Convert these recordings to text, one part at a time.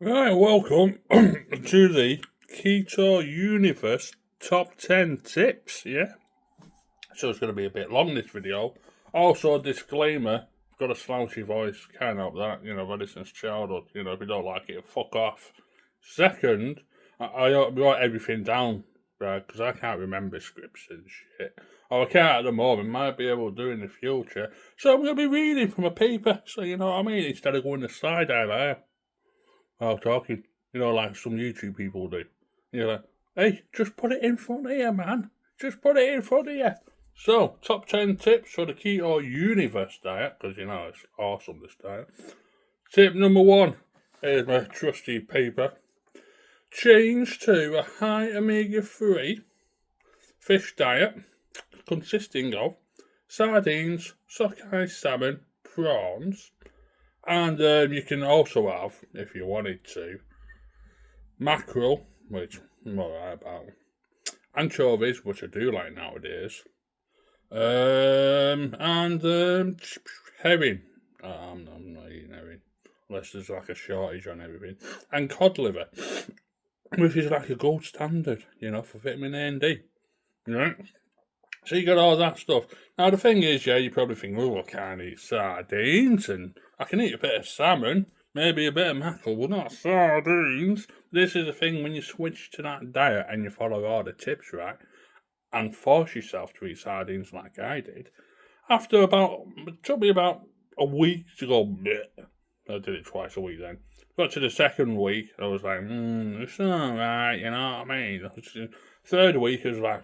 Right, welcome to the Keto Universe Top 10 Tips, yeah? So it's going to be a bit long, this video. Also, disclaimer, I've got a slouchy voice, can't help that, I've had it since childhood, if you don't like it, fuck off. Second, I write everything down, right, because I can't remember scripts and shit. Or I can't at the moment, might be able to do in the future. So I'm going to be reading from a paper, so you know what I mean, instead of going to slide out there. While talking, like some YouTube people do. You're like, hey, just put it in front of you, man. Just put it in front of you. So, top 10 tips for the Keto Universe diet, because it's awesome, this diet. Tip number 1, here's my trusty paper. Change to a high omega-3 fish diet consisting of sardines, sockeye salmon, prawns, and you can also have, if you wanted to, mackerel, which I'm alright about, anchovies, which I do like nowadays, and herring. I'm not eating herring, unless there's like a shortage on everything, and cod liver, which is like a gold standard, for vitamin A and D, So you got all that stuff. Now the thing is, you probably think, oh, I can't eat sardines, and I can eat a bit of salmon, maybe a bit of mackerel, but not sardines. This is the thing, when you switch to that diet and you follow all the tips, right, and force yourself to eat sardines like I did, it took me about a week to go, bleh. I did it twice a week then. Got to the second week, I was like, it's alright, you know what I mean? Third week, I was like,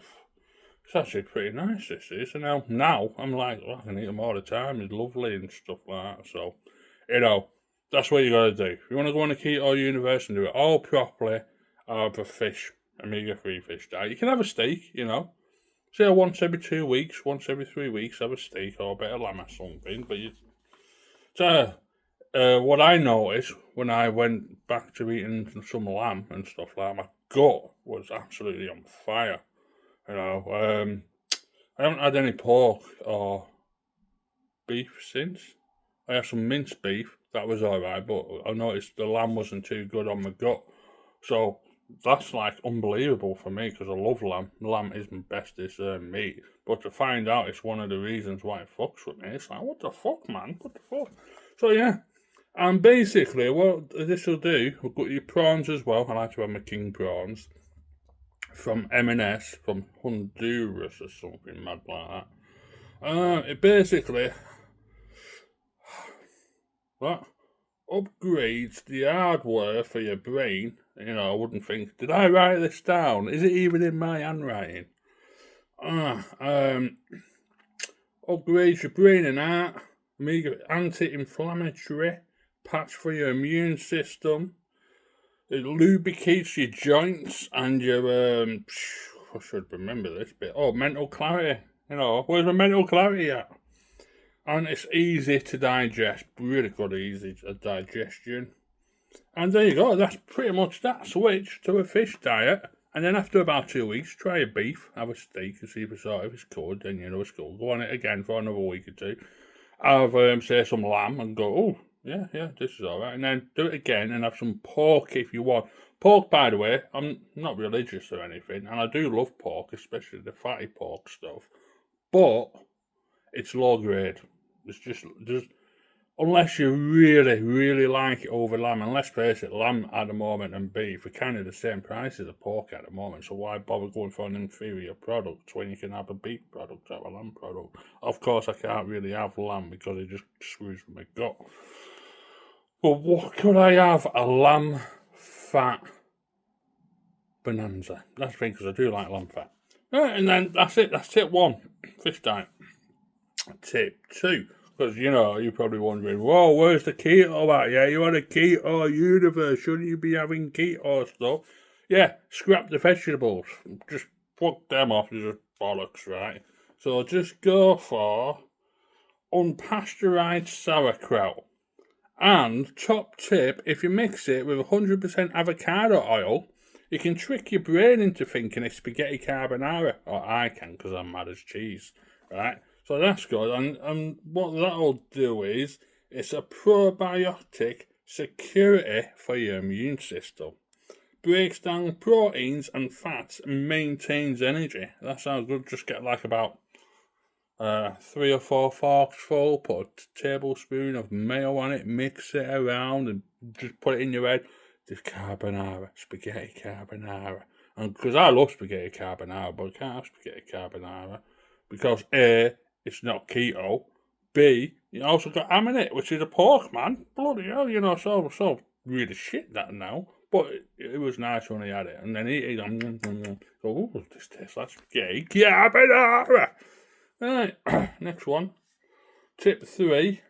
it's actually pretty nice, this is. And now I'm like, I can eat them all the time. It's lovely and stuff like that. So, that's what you got to do. If you want to go on a keto universe and do it all properly, have a fish, omega-3 fish diet. You can have a steak, Say once every 2 weeks, once every 3 weeks, have a steak or a bit of lamb or something. But what I noticed when I went back to eating some lamb and stuff like that, my gut was absolutely on fire. I haven't had any pork or beef since. I had some minced beef, that was alright, but I noticed the lamb wasn't too good on my gut. So that's like unbelievable for me because I love lamb. Lamb is my bestest meat. But to find out it's one of the reasons why it fucks with me, it's like, what the fuck, man? What the fuck? So yeah. And basically, what this will do, we've got your prawns as well. I like to have my king prawns from M&S, from Honduras or something mad like that. It basically upgrades the hardware for your brain. I wouldn't think, did I write this down? Is it even in my handwriting? Upgrades your brain and heart, anti-inflammatory, patch for your immune system. It lubricates your joints and your, I should remember this bit. Oh, mental clarity. Where's my mental clarity at? And it's easy to digest. Really good, easy digestion. And there you go. That's pretty much that. Switch to a fish diet. And then after about 2 weeks, try a beef. Have a steak and see if it's good. Then it's good. Go on it again for another week or two. Have, say, some lamb and go, oh, yeah, this is alright. And then do it again and have some pork if you want. Pork, by the way, I'm not religious or anything, and I do love pork, especially the fatty pork stuff. But it's low grade. It's just unless you really, really like it over lamb, and let's face it, lamb at the moment and beef are kind of the same price as a pork at the moment, so why bother going for an inferior product when you can have a beef product, have a lamb product? Of course, I can't really have lamb because it just screws with my gut. But what could I have? A lamb fat bonanza. That's the thing, because I do like lamb fat. Right, and then that's it. That's tip 1, fish diet. Tip 2. Because, you're probably wondering, whoa, where's the keto at? Yeah, you're on a keto universe. Shouldn't you be having keto stuff? Yeah, scrap the vegetables. Just fuck them off. They're just bollocks, right? So just go for unpasteurized sauerkraut. And, top tip, if you mix it with 100% avocado oil, you can trick your brain into thinking it's spaghetti carbonara. Or I can, because I'm mad as cheese, right? So that's good. And what that'll do is, it's a probiotic security for your immune system. Breaks down proteins and fats and maintains energy. That sounds good. Just get like about 3 or 4 forks full, put a tablespoon of mayo on it, mix it around, and just put it in your head. Just carbonara, spaghetti carbonara. And because I love spaghetti carbonara, but I can't have spaghetti carbonara because A, it's not keto. B, you also got ham in it, which is a pork, man. Bloody hell, so really shit that now. But it was nice when he had it. And then he go, oh, this tastes like spaghetti carbonara. Right, next one. Tip 3.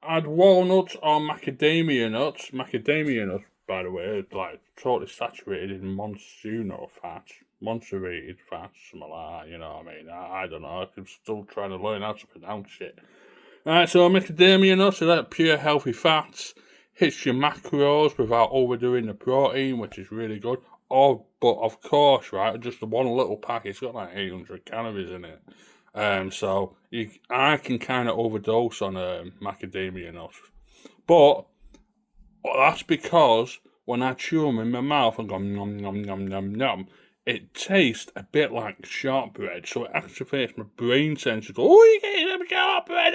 Add walnuts or macadamia nuts. Macadamia nuts, by the way, are like totally saturated in monsuno fats. Monserrated fats, something like that, you know what I mean? I don't know, I'm still trying to learn how to pronounce it. Right, so macadamia nuts are like pure healthy fats. Hits your macros without overdoing the protein, which is really good. Oh, but of course, right, just the one little pack, it's got like 800 calories in it. So I can kind of overdose on macadamia nuts. But that's because when I chew them in my mouth and go nom nom nom nom nom, it tastes a bit like shortbread. So it activates my brain sensor. Go, oh, you're getting some shortbread!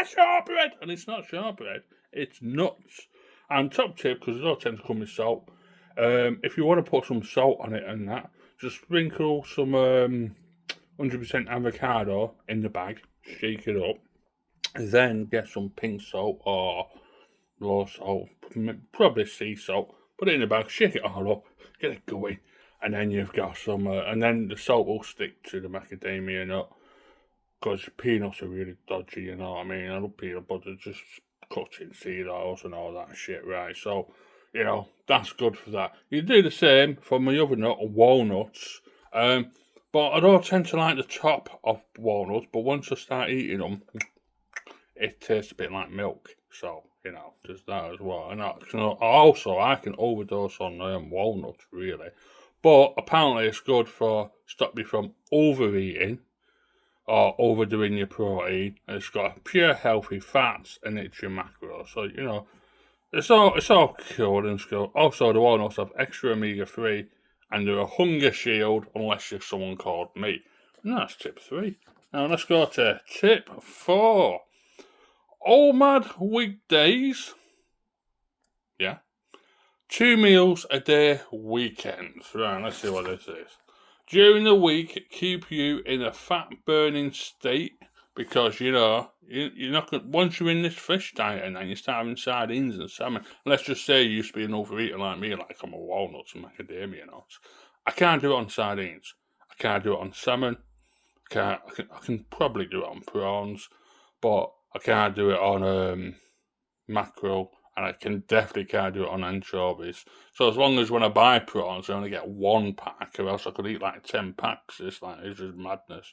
Shortbread! And it's not shortbread, it's nuts. And top tip, because it all tends to come with salt. If you want to put some salt on it and that, just sprinkle some 100% avocado in the bag, shake it up, then get some pink salt or raw salt, probably sea salt, put it in the bag, shake it all up, get it going, and then you've got some, and then the salt will stick to the macadamia nut, because peanuts are really dodgy, you know what I mean? I love peanut butter, just cut in seed oils and all that shit, right? So, that's good for that. You do the same for my other nut, walnuts, but I don't tend to like the top of walnuts, but once I start eating them, it tastes a bit like milk. So, there's that as well. And I can overdose on walnuts, really. But apparently it's good for stop you from overeating or overdoing your protein. And it's got pure healthy fats and it's your macros. So, it's all cool and cool. Also, the walnuts have extra omega-3 and they're a hunger shield unless you're someone called me. And that's tip 3. Now let's go to tip 4. OMAD weekdays. Yeah. 2 meals a day weekends. Right, let's see what this is. During the week, keep you in a fat-burning state because, you're not going once you're in this fish diet and then you start having sardines and salmon, let's just say you used to be an overeater like me, like I'm a walnuts and macadamia nuts. I can't do it on sardines. I can't do it on salmon. I can probably do it on prawns, but I can't do it on mackerel, and I definitely can't do it on anchovies. So as long as when I buy prawns, I only get 1 pack, or else I could eat like 10 packs. It's just madness.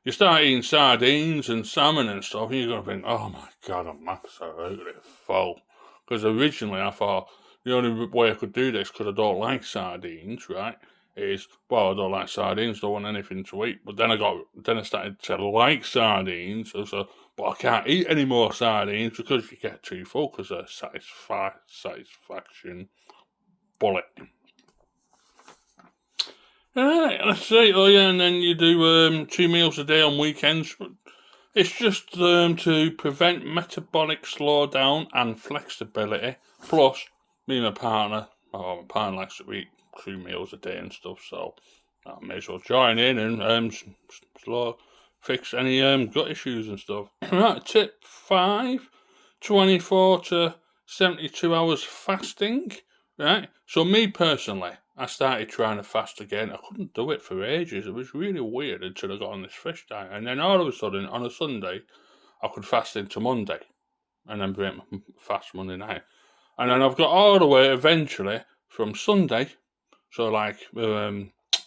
You start eating sardines and salmon and stuff, and you're going to think, oh my God, I'm absolutely full. Because originally I thought the only way I could do this, because I don't like sardines, right, is, I don't like sardines, don't want anything to eat. But then I started to like sardines, but I can't eat any more sardines because you get too full because of satisfaction bullet. Alright, let's see. Oh yeah, and then you do 2 meals a day on weekends. It's just to prevent metabolic slowdown and flexibility. Plus, me and my partner likes to eat 2 meals a day and stuff, so I may as well join in and fix any gut issues and stuff. Right, tip 5, 24 to 72 hours fasting. Right, so me personally, I started trying to fast again. I couldn't do it for ages. It was really weird until I got on this fish diet. And then all of a sudden, on a Sunday, I could fast into Monday and then break my fast Monday night. And then I've got all the way eventually from Sunday, so like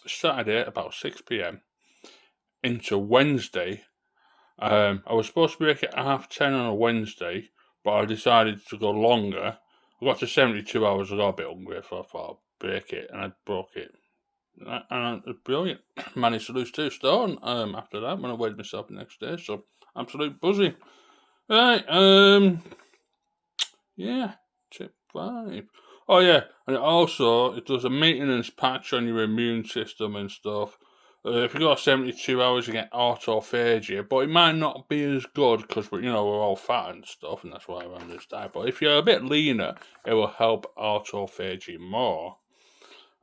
Saturday at about 6 p.m, into Wednesday. I was supposed to break it at 10:30 on a Wednesday, but I decided to go longer. I got to 72 hours, I got a bit hungry, so I thought I'd break it, and I broke it. And it was brilliant. Managed to lose 2 stone after that when I weighed myself the next day, so absolute buzzing. Right, yeah. Tip 5. Oh yeah, and it does a maintenance patch on your immune system and stuff. If you got 72 hours, you get autophagy, but it might not be as good because we're all fat and stuff, and that's why we're on this diet. But if you're a bit leaner, it will help autophagy more.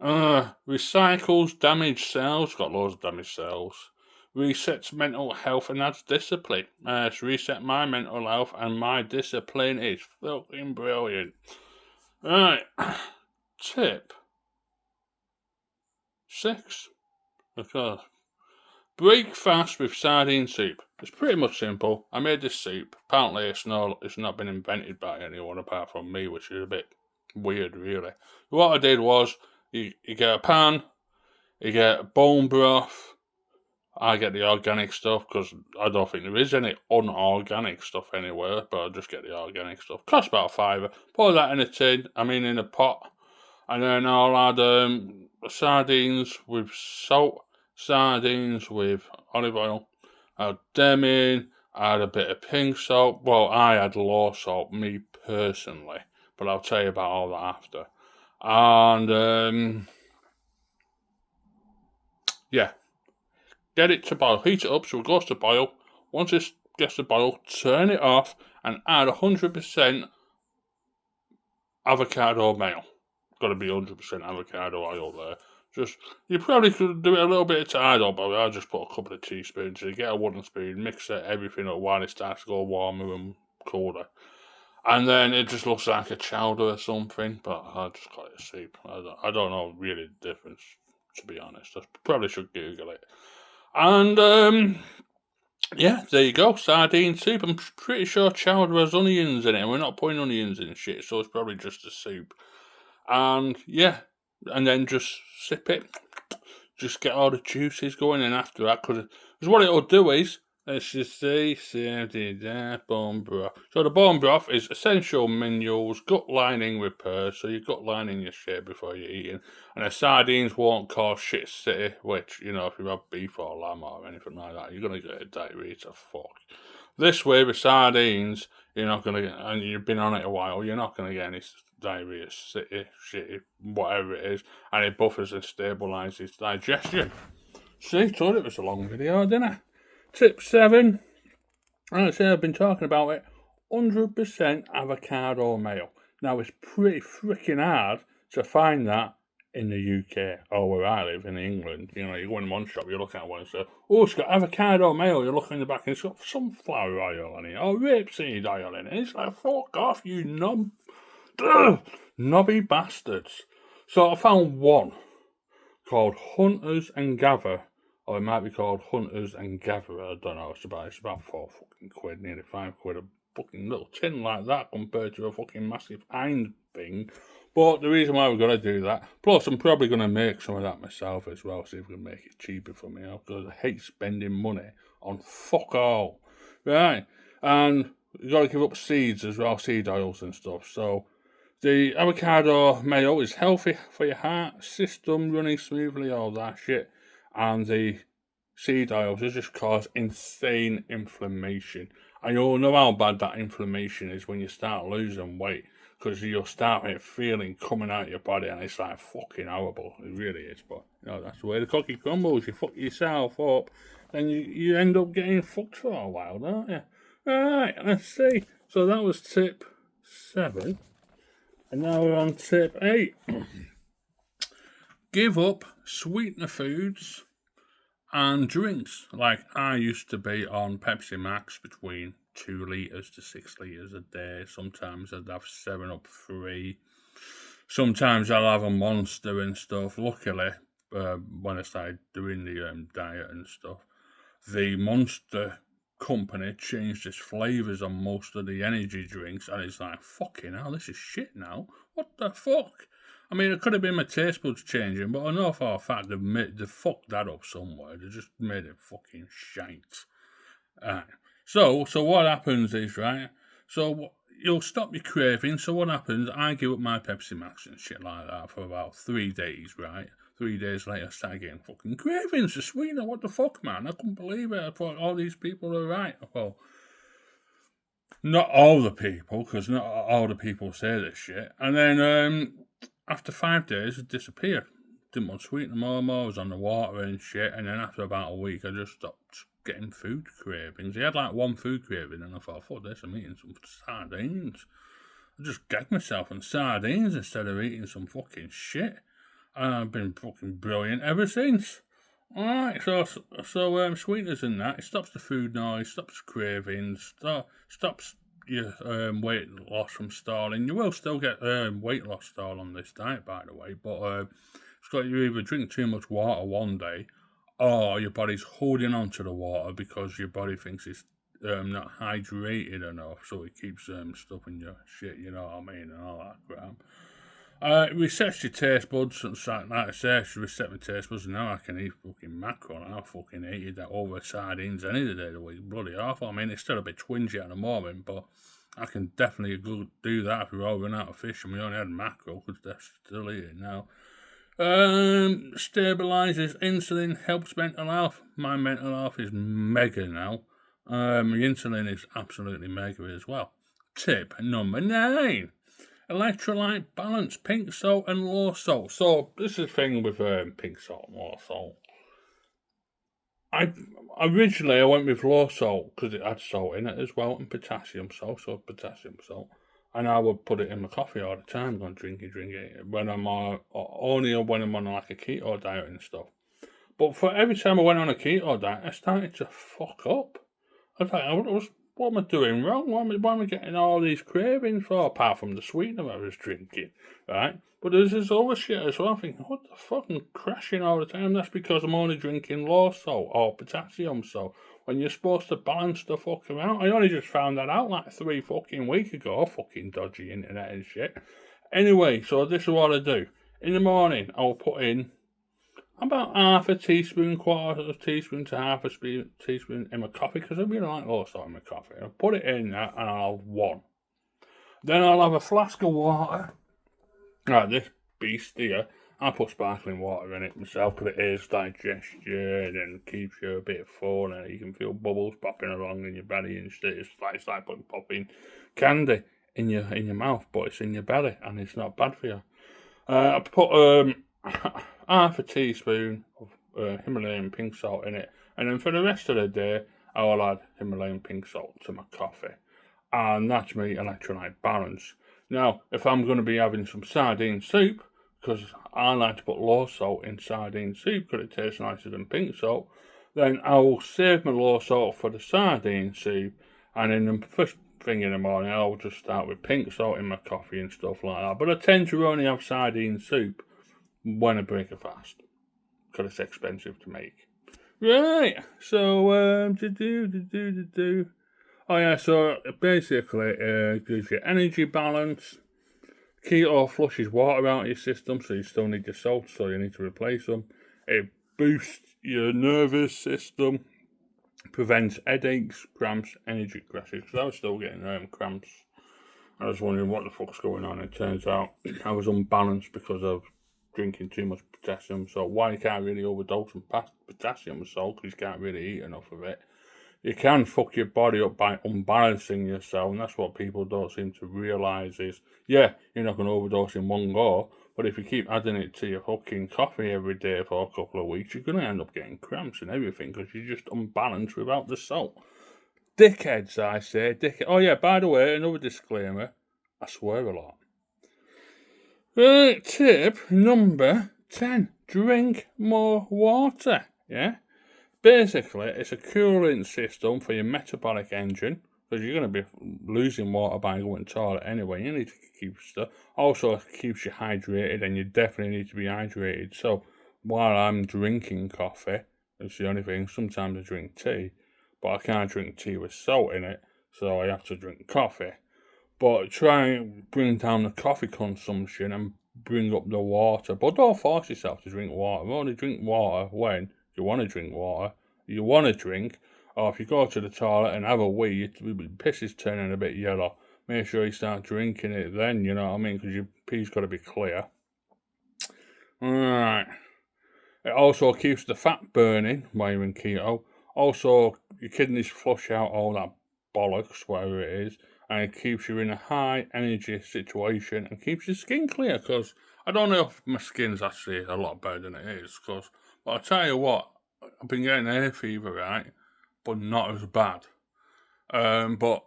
Recycles damaged cells. Got loads of damaged cells. Resets mental health and adds discipline. It's reset my mental health and my discipline is fucking brilliant. Right. Tip 6. Okay. Break fast with sardine soup. It's pretty much simple. I made this soup. Apparently it's not been invented by anyone apart from me, which is a bit weird, really. What I did was, you get a pan, you get bone broth. I get the organic stuff because I don't think there is any unorganic stuff anywhere, but I just get the organic stuff. Costs about £5. Pour that in a tin, in a pot, and then I'll add sardines with salt, sardines with olive oil. Add them in, add a bit of pink salt. Well, I add low salt, me personally, but I'll tell you about all that after. And yeah, get it to boil. Heat it up so it goes to boil. Once it gets to boil, turn it off and add 100% avocado mayo. Got to be 100% avocado oil there. You probably could do it a little bit of tidal, but I'll just put a couple of teaspoons. You get a wooden spoon, mix everything up while it starts to go warmer and colder. And then it just looks like a chowder or something, but I just call it a soup. I don't know really the difference, to be honest. I probably should Google it. And yeah, there you go, sardine soup. I'm pretty sure chowder has onions in it, and we're not putting onions in shit, so it's probably just a soup. And yeah, and then just sip it. Just get all the juices going in after that, because what it'll do is, let's just see, bone broth. So the bone broth is essential minerals, gut lining repairs, so your gut lining your shit before you're eating. And the sardines won't cause shit city, which, if you have beef or lamb or anything like that, you're going to get a diarrhea to fuck. This way, with sardines, you're not going to get, and you've been on it a while, you're not going to get any diarrhea, shitty, whatever it is, and it buffers and stabilises digestion. See, told it was a long video, didn't I? Tip 7. Like I say, I've been talking about it. 100% avocado mayo. Now, it's pretty freaking hard to find that in the UK, or where I live in England. You go in one shop, you look at one and say, oh, it's got avocado mayo. You look in the back and it's got sunflower oil in it, or rapeseed oil in it. It's like, fuck off, you knobby bastards. So I found one called Hunters and Gather, or it might be called Hunters and Gatherer. I don't know. It's about £4 nearly £5. A fucking little tin like that compared to a fucking massive iron thing. But the reason why we're gonna do that, plus I'm probably gonna make some of that myself as well, see if we can make it cheaper for me, because I hate spending money on fuck all. Right, and you gotta give up seeds as well, seed oils and stuff. So the avocado mayo is healthy for your heart, system running smoothly, all that shit. And the seed oils just cause insane inflammation. And you'll know how bad that inflammation is when you start losing weight, because you'll start it feeling coming out of your body, and it's like fucking horrible. It really is, but that's the way the cookie crumbles. You fuck yourself up, then you end up getting fucked for a while, don't you? Alright, let's see. So that was tip 7. And now we're on tip 8. Give up sweetener foods and drinks. Like I used to be on Pepsi Max between 2 litres to 6 litres a day. Sometimes I'd have 7-Up 3. Sometimes I'll have a Monster and stuff. Luckily, when I started doing the diet and stuff, the Monster company changed its flavours on most of the energy drinks, and it's like, fucking hell, this is shit now. What the fuck? It could have been my taste buds changing, but I know for a fact they fucked that up somewhere. They just made it fucking shite. So what happens is, right, so you'll stop your craving. So what happens, I give up my Pepsi Max and shit like that for about 3 days, right? 3 days later, I start getting fucking cravings for sweetener. What the fuck, man? I couldn't believe it. I thought all these people are right. Well, Not all the people, because not all the people say this shit. And then after 5 days, it disappeared. Didn't want to sweeten them more. I was on the water and shit. And then after about a week, I just stopped getting food cravings. He had like one food craving, and I thought, fuck this, I'm eating some sardines. I just gagged myself on sardines instead of eating some fucking shit. And I've been fucking brilliant ever since. Alright, so sweeteners and that, it stops the food noise, stops cravings, stops your weight loss from stalling. You will still get weight loss stall on this diet, by the way, but it's got you either drink too much water one day, or your body's holding on to the water because your body thinks it's not hydrated enough, so it keeps stuff in your shit, you know what I mean, and all that crap. It resets your taste buds, and like I say, I should reset my taste buds, and now I can eat fucking mackerel, and I fucking hated that over sardines any day of the week. Bloody awful. I mean, it's still a bit twingy at the moment, but I can definitely do that if we're all running out of fish and we only had mackerel, because they're still eating now. Stabilizes insulin, helps mental health. My mental health is mega now. The insulin is absolutely mega as well. Tip number 9. Electrolyte balance, pink salt and low salt. So this is the thing with pink salt and low salt. I went with low salt because it had salt in it as well, and potassium salt, and I would put it in my coffee all the time. Going drink it when I'm only when I'm on like a keto diet and stuff. But for every time I went on a keto diet, I started to fuck up. I was like, what am I doing wrong? Why am I getting all these cravings for, apart from the sweetener I was drinking, right? But there's this other shit as well. I'm thinking, what the fuck? I'm crashing all the time. That's because I'm only drinking low salt or potassium salt when you're supposed to balance the fuck out. I only just found that out like 3 fucking weeks ago. Fucking dodgy internet and shit. Anyway, so this is what I do. In the morning, I'll put in about half a teaspoon, quarter of a teaspoon to half a teaspoon in my coffee, because I really like low salt in my coffee. I'll put it in there and I'll have one. Then I'll have a flask of water. Right, this beast here, I put sparkling water in it myself because it aids digestion and keeps you a bit full, and you can feel bubbles popping along in your belly and shit. It's like popping candy in your mouth, but it's in your belly and it's not bad for you. I put half a teaspoon of Himalayan pink salt in it, and then for the rest of the day, I will add Himalayan pink salt to my coffee, and that's my electrolyte balance. Now, if I'm going to be having some sardine soup, because I like to put low salt in sardine soup because it tastes nicer than pink salt, then I will save my low salt for the sardine soup, and in the first thing in the morning, I'll just start with pink salt in my coffee and stuff like that. But I tend to only have sardine soup when I break a fast, because it's expensive to make. Right, so, oh yeah, so basically it gives you energy balance. Keto flushes water out of your system, so you still need your salts, so you need to replace them. It boosts your nervous system, prevents headaches, cramps, energy crashes, because I was still getting cramps. I was wondering what the fuck's going on. It turns out I was unbalanced because of drinking too much potassium salt. Why you can't really overdose on potassium salt, because you can't really eat enough of it. You can fuck your body up by unbalancing yourself, and that's what people don't seem to realise is, yeah, you're not going to overdose in one go, but if you keep adding it to your fucking coffee every day for a couple of weeks, you're going to end up getting cramps and everything, because you're just unbalanced without the salt. Dickheads, I say. Oh yeah, by the way, another disclaimer, I swear a lot. Tip number 10, drink more water, yeah? Basically, it's a cooling system for your metabolic engine, because you're going to be losing water by going to the toilet anyway. You need to keep stuff. Also, it keeps you hydrated, and you definitely need to be hydrated. So, while I'm drinking coffee, it's the only thing. Sometimes I drink tea, but I can't drink tea with salt in it, so I have to drink coffee. But try and bring down the coffee consumption and bring up the water. But don't force yourself to drink water. Only drink water when you want to drink water, you want to drink, or if you go to the toilet and have a wee, your piss is turning a bit yellow. Make sure you start drinking it then, you know what I mean, because your pee's got to be clear. Alright. It also keeps the fat burning while you're in keto. Also, your kidneys flush out all that bollocks, whatever it is, and it keeps you in a high energy situation and keeps your skin clear. Because I don't know if my skin's actually a lot better than it is. But I'll tell you what, I've been getting hay fever, right, but not as bad. But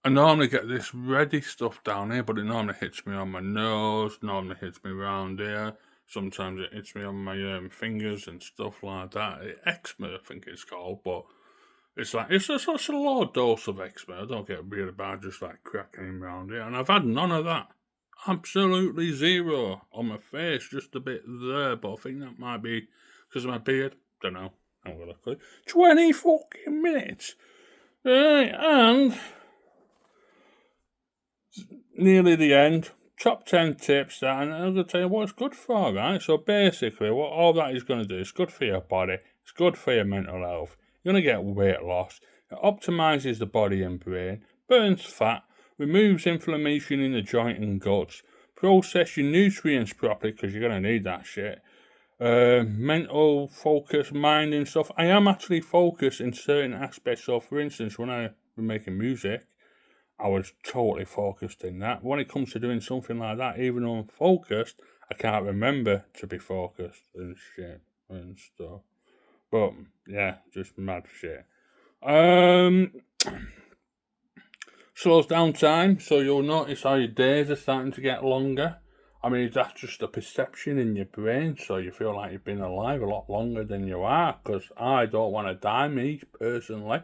I normally get this reddy stuff down here, but it normally hits me on my nose, normally hits me around here. Sometimes it hits me on my fingers and stuff like that. Eczema, I think it's called, but it's like it's such a low dose of eczema. I don't get really bad, just like cracking around here, and I've had none of that. Absolutely zero on my face, just a bit there. But I think that might be because of my beard. Don't know. I'm gonna click 20 fucking minutes. Right, and nearly the end. Top 10 tips that, and I'm going to tell you what it's good for, right? So basically, what all that is going to do is good for your body, it's good for your mental health. You're going to get weight loss. It optimizes the body and brain, burns fat, removes inflammation in the joint and guts, process your nutrients properly because you're going to need that shit. Mental focus, mind and stuff. I am actually focused in certain aspects. So, for instance, when I was making music, I was totally focused in that. When it comes to doing something like that, even though I'm focused, I can't remember to be focused and shit and stuff. But yeah, just mad shit. Slows down time, so you'll notice how your days are starting to get longer. I mean, that's just a perception in your brain, so you feel like you've been alive a lot longer than you are, because I don't want to die, me, personally.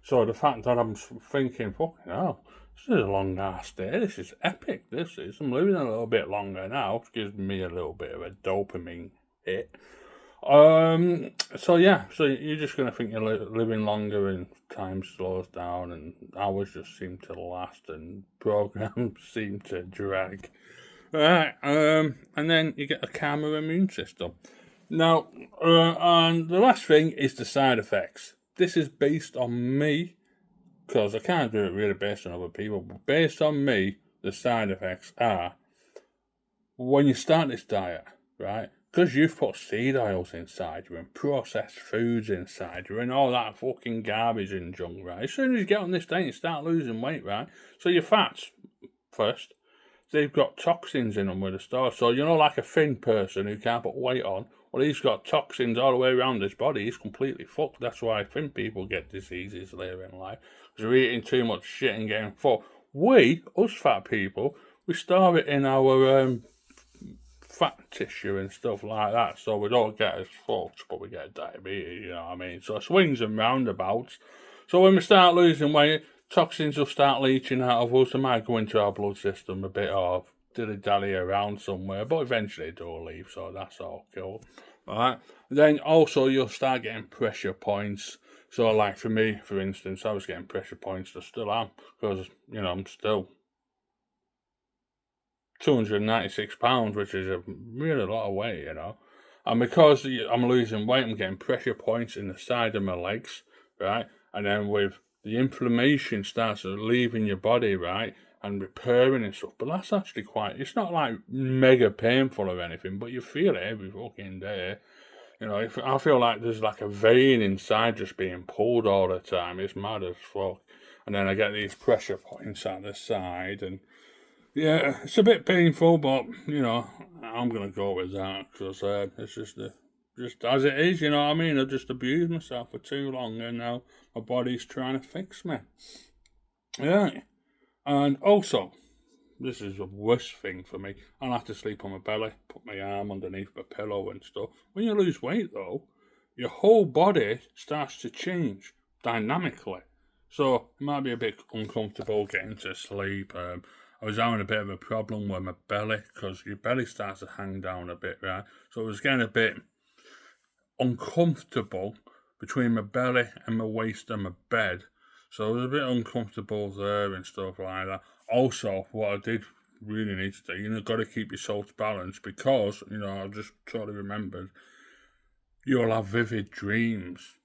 So the fact that I'm thinking, fucking hell, this is a long ass day, this is epic, this is. I'm living a little bit longer now, which gives me a little bit of a dopamine hit. So yeah, so you're just going to think you're living longer and time slows down and hours just seem to last and programs seem to drag. Right, and then you get a calmer immune system. Now, and the last thing is the side effects. This is based on me, because I can't do it really based on other people, but based on me, the side effects are, when you start this diet, right, because you've put seed oils inside you and processed foods inside you and all that fucking garbage and junk, right, as soon as you get on this diet, you start losing weight, right, so your fats, first, they've got toxins in them with the store. So, like a thin person who can't put weight on, well, he's got toxins all the way around his body. He's completely fucked. That's why thin people get diseases later in life, because they're eating too much shit and getting fucked. We, us fat people, we store it in our fat tissue and stuff like that, so we don't get as fucked, but we get diabetes, you know what I mean? So swings and roundabouts. So when we start losing weight, toxins will start leaching out of us. They might go into our blood system a bit or dilly-dally around somewhere, but eventually they'll leave, so that's all cool. Alright? Then also you'll start getting pressure points. So like for me, for instance, I was getting pressure points, I still am, because, I'm still 296 pounds, which is a really lot of weight, And because I'm losing weight, I'm getting pressure points in the side of my legs, right? And then with the inflammation starts leaving your body, right? And repairing and stuff. But that's actually it's not like mega painful or anything, but you feel it every fucking day. I feel like there's like a vein inside just being pulled all the time. It's mad as fuck. And then I get these pressure points at the side and yeah, it's a bit painful, but I'm gonna go with that because it's just as it is. You know what I mean? I've just abused myself for too long, and now my body's trying to fix me. Yeah, and also, this is the worst thing for me. I have to sleep on my belly, put my arm underneath my pillow and stuff. When you lose weight, though, your whole body starts to change dynamically. So it might be a bit uncomfortable getting to sleep. I was having a bit of a problem with my belly because your belly starts to hang down a bit, right? So it was getting a bit uncomfortable between my belly and my waist and my bed. So it was a bit uncomfortable there and stuff like that. Also, what I did really need to do, got to keep your salts balanced because, I just totally remembered, you'll have vivid dreams.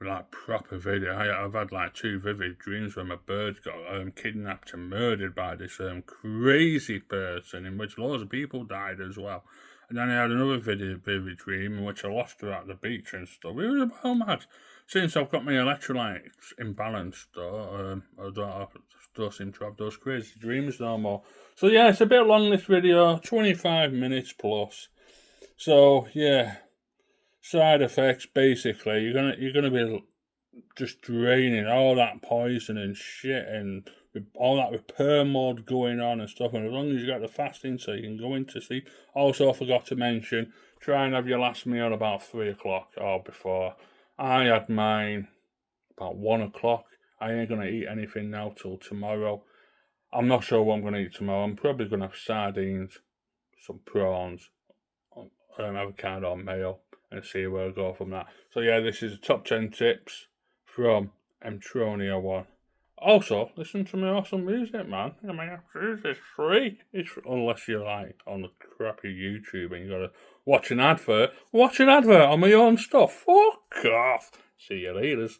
like proper video. I've had like 2 vivid dreams where my bird got kidnapped and murdered by this crazy person, in which loads of people died as well. And then I had another vivid dream in which I lost her at the beach and stuff. It was about mad. Since I've got my electrolytes imbalanced, though, I don't seem to have those crazy dreams no more. So yeah, it's a bit long, this video, 25 minutes plus. So yeah, side effects basically, you're gonna be just draining all that poison and shit and all that repair mode going on and stuff. And as long as you got the fasting so you can go into sleep. Also, I forgot to mention, try and have your last meal about 3 o'clock or before. I had mine about 1 o'clock. I ain't gonna eat anything now till tomorrow. I'm not sure what I'm gonna eat tomorrow. I'm probably gonna have sardines, some prawns, avocado mayo, and see where I go from that. So yeah, this is the top 10 tips from Mtronia 1. Also, listen to my awesome music, man. I mean, it's free. Unless you're like on a crappy YouTube and you gotta watch an advert. Watch an advert on my own stuff. Fuck off. See you later.